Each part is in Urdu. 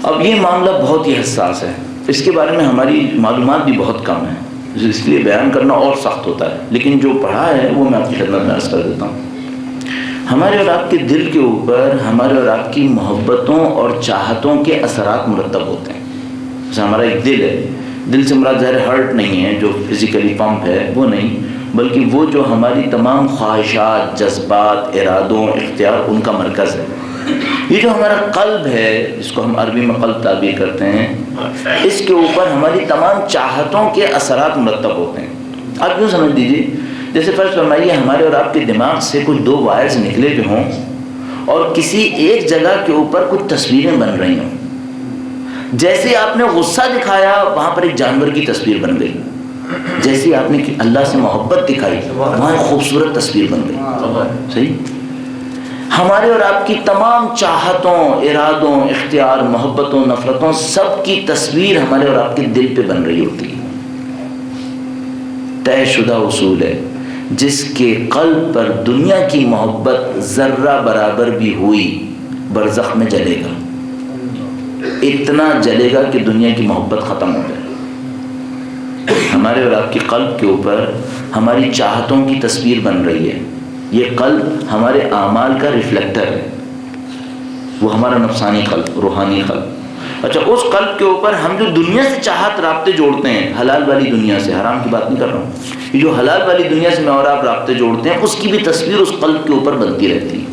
اب یہ معاملہ بہت ہی حساس ہے، اس کے بارے میں ہماری معلومات بھی بہت کم ہیں، اس لیے بیان کرنا اور سخت ہوتا ہے، لیکن جو پڑھا ہے وہ میں آپ کی خدمت میں عرض کر دیتا ہوں۔ ہمارے اور آپ کے دل کے اوپر ہمارے اور آپ کی محبتوں اور چاہتوں کے اثرات مرتب ہوتے ہیں۔ جیسے ہمارا ایک دل ہے، دل سے مراد ظاہر ہارٹ نہیں ہے جو فزیکلی پمپ ہے، وہ نہیں، بلکہ وہ جو ہماری تمام خواہشات، جذبات، ارادوں، اختیار، ان کا مرکز ہے۔ یہ جو ہمارا قلب ہے، جس کو ہم عربی میں قلب تعبیر کرتے ہیں، اس کے اوپر ہماری تمام چاہتوں کے اثرات مرتب ہوتے ہیں۔ آپ یوں سمجھ لیجیے، جیسے فرض فرمائیے ہمارے اور آپ کے دماغ سے کچھ دو وائرز نکلے جو ہوں اور کسی ایک جگہ کے اوپر کچھ تصویریں بن رہی ہوں۔ جیسے آپ نے غصہ دکھایا، وہاں پر ایک جانور کی تصویر بن گئی، جیسے آپ نے اللہ سے محبت دکھائی، وہاں ایک خوبصورت تصویر بن گئی۔ صحیح؟ ہمارے اور آپ کی تمام چاہتوں، ارادوں، اختیار، محبتوں، نفرتوں، سب کی تصویر ہمارے اور آپ کے دل پہ بن رہی ہوتی ہے۔ طے شدہ اصول ہے، جس کے قلب پر دنیا کی محبت ذرہ برابر بھی ہوئی، برزخ میں جلے گا، اتنا جلے گا کہ دنیا کی محبت ختم ہو جائے۔ ہمارے اور آپ کے قلب کے اوپر ہماری چاہتوں کی تصویر بن رہی ہے، یہ قلب ہمارے اعمال کا ریفلیکٹر ہے، وہ ہمارا نفسانی قلب، روحانی قلب۔ اچھا، اس قلب کے اوپر ہم جو دنیا سے چاہت رابطے جوڑتے ہیں، حلال والی دنیا سے، حرام کی بات نہیں کر رہا ہوں، یہ جو حلال والی دنیا سے میں اور آپ رابطے جوڑتے ہیں، اس کی بھی تصویر اس قلب کے اوپر بنتی رہتی ہے۔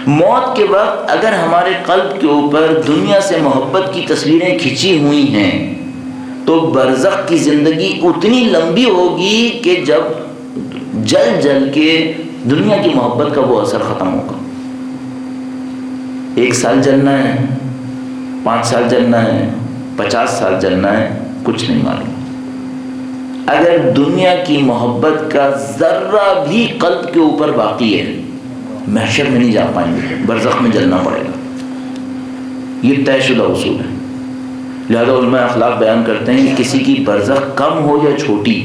موت کے وقت اگر ہمارے قلب کے اوپر دنیا سے محبت کی تصویریں کھنچی ہوئی ہیں تو برزخ کی زندگی اتنی لمبی ہوگی کہ جب جل جل کے دنیا کی محبت کا وہ اثر ختم ہوگا۔ 1 سال جلنا ہے، 5 سال جلنا ہے، 50 سال جلنا ہے، کچھ نہیں معلوم۔ اگر دنیا کی محبت کا ذرہ بھی قلب کے اوپر باقی ہے، محشر میں نہیں جا پائیں گے، برزخ میں جلنا پڑے گا۔ یہ طے شدہ اصول ہے۔ لہذا علماء اخلاق بیان کرتے ہیں کہ کسی کی برزخ کم ہو یا چھوٹی،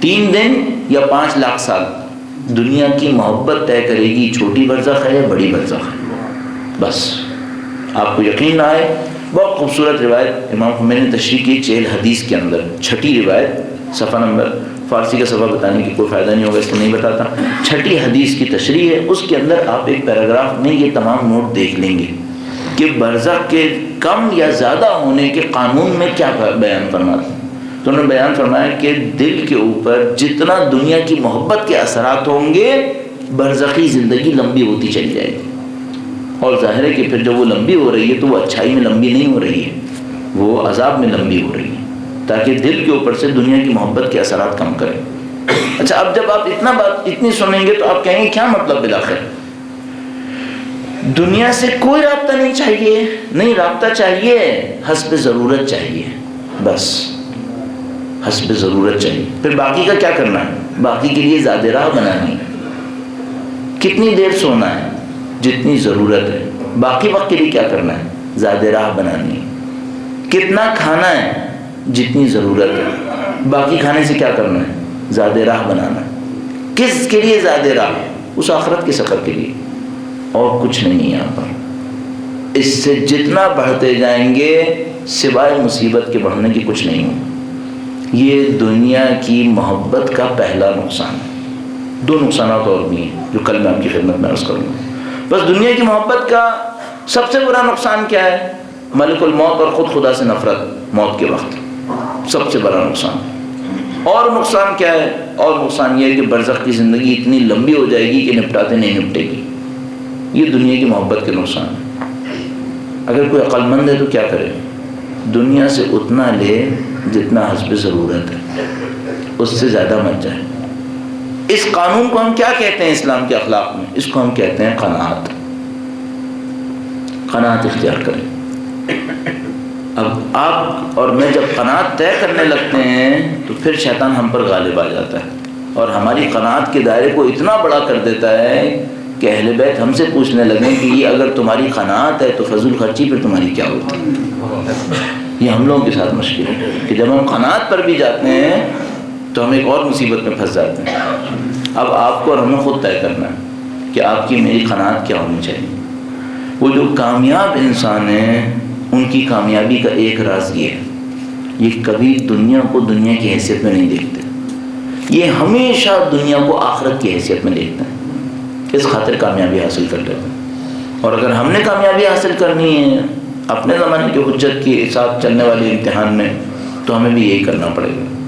3 دن یا 5 لاکھ سال، دنیا کی محبت طے کرے گی چھوٹی برزخ ہے یا بڑی برزخ ہے۔ بس آپ کو یقین نہ آئے، بہت خوبصورت روایت امام خمینی نے تشریح کی 40 حدیث کے اندر، 6ٹھی روایت، صفحہ نمبر، فارسی کا صفحہ بتانے کی کوئی فائدہ نہیں ہوگا، اس کو نہیں بتاتا، 6ٹھی حدیث کی تشریح ہے، اس کے اندر آپ ایک پیراگراف میں یہ تمام نوٹ دیکھ لیں گے کہ برزخ کے کم یا زیادہ ہونے کے قانون میں کیا بیان فرماتے ہیں۔ تو انہوں نے بیان فرمایا کہ دل کے اوپر جتنا دنیا کی محبت کے اثرات ہوں گے، برزخی زندگی لمبی ہوتی چلی جائے گی۔ اور ظاہر ہے کہ پھر جب وہ لمبی ہو رہی ہے تو وہ اچھائی میں لمبی نہیں ہو رہی ہے، وہ عذاب میں لمبی ہو رہی ہے، تاکہ دل کے اوپر سے دنیا کی محبت کے اثرات کم کریں۔ اچھا، اب جب آپ اتنی سنیں گے تو آپ کہیں گے کیا مطلب بالآخر؟ دنیا سے کوئی رابطہ نہیں چاہیے؟ نہیں، رابطہ چاہیے، حسب ضرورت چاہیے، بس حسب ضرورت چاہیے۔ پھر باقی کا کیا کرنا ہے؟ باقی کے لیے زیادہ راہ بنانی ہے۔ کتنی دیر سونا ہے؟ جتنی ضرورت ہے۔ باقی وقت کے لیے کیا کرنا ہے؟ زیادہ راہ بنانی ہے۔ کتنا کھانا ہے؟ جتنی ضرورت ہے۔ باقی کھانے سے کیا کرنا ہے؟ زیادہ راہ بنانا ہے۔ کس کے لیے زیادہ راہ؟ اس آخرت کے سفر کے لیے، اور کچھ نہیں ہے یہاں پر۔ اس سے جتنا بڑھتے جائیں گے سوائے مصیبت کے بڑھنے کی کچھ نہیں ہوگا۔ یہ دنیا کی محبت کا پہلا نقصان ہے۔ 2 نقصانات اور بھی ہیں جو کل میں آپ کی خدمت میں عرض کروں گا۔ بس دنیا کی محبت کا سب سے بڑا نقصان کیا ہے؟ ملک الموت اور خود خدا سے نفرت، موت کے وقت سب سے بڑا نقصان۔ اور نقصان کیا ہے؟ اور نقصان یہ ہے کہ برزخ کی زندگی اتنی لمبی ہو جائے گی کہ نپٹاتے نہیں نپٹے گی۔ یہ دنیا کی محبت کے نقصان ہے۔ اگر کوئی عقل مند ہے تو کیا کرے؟ دنیا سے اتنا لے جتنا حسب ضرورت ہے، اس سے زیادہ مت جائے۔ اس قانون کو ہم کیا کہتے ہیں اسلام کے اخلاق میں؟ اس کو ہم کہتے ہیں قناعت۔ قناعت اختیار کریں۔ اب آپ اور میں جب قناعت طے کرنے لگتے ہیں تو پھر شیطان ہم پر غالب آ جاتا ہے اور ہماری قناعت کے دائرے کو اتنا بڑا کر دیتا ہے کہ اہل بیت ہم سے پوچھنے لگیں کہ یہ اگر تمہاری قناعت ہے تو فضول خرچی پھر تمہاری کیا ہوتی ہے؟ یہ ہم لوگوں کے ساتھ مشکل ہے کہ جب ہم قناعت پر بھی جاتے ہیں تو ہم ایک اور مصیبت میں پھنس جاتے ہیں۔ اب آپ کو اور ہمیں خود طے کرنا ہے کہ آپ کی میری قناعت کیا ہونی چاہیے۔ وہ جو کامیاب انسان ہے ان کی کامیابی کا ایک راز یہ ہے، یہ کبھی دنیا کو دنیا کی حیثیت میں نہیں دیکھتے، یہ ہمیشہ دنیا کو آخرت کی حیثیت میں دیکھتے ہیں، اس خاطر کامیابی حاصل کر لیتے ہیں۔ اور اگر ہم نے کامیابی حاصل کرنی ہے اپنے زمانے کی حجت کے ساتھ چلنے والے امتحان میں، تو ہمیں بھی یہی کرنا پڑے گا۔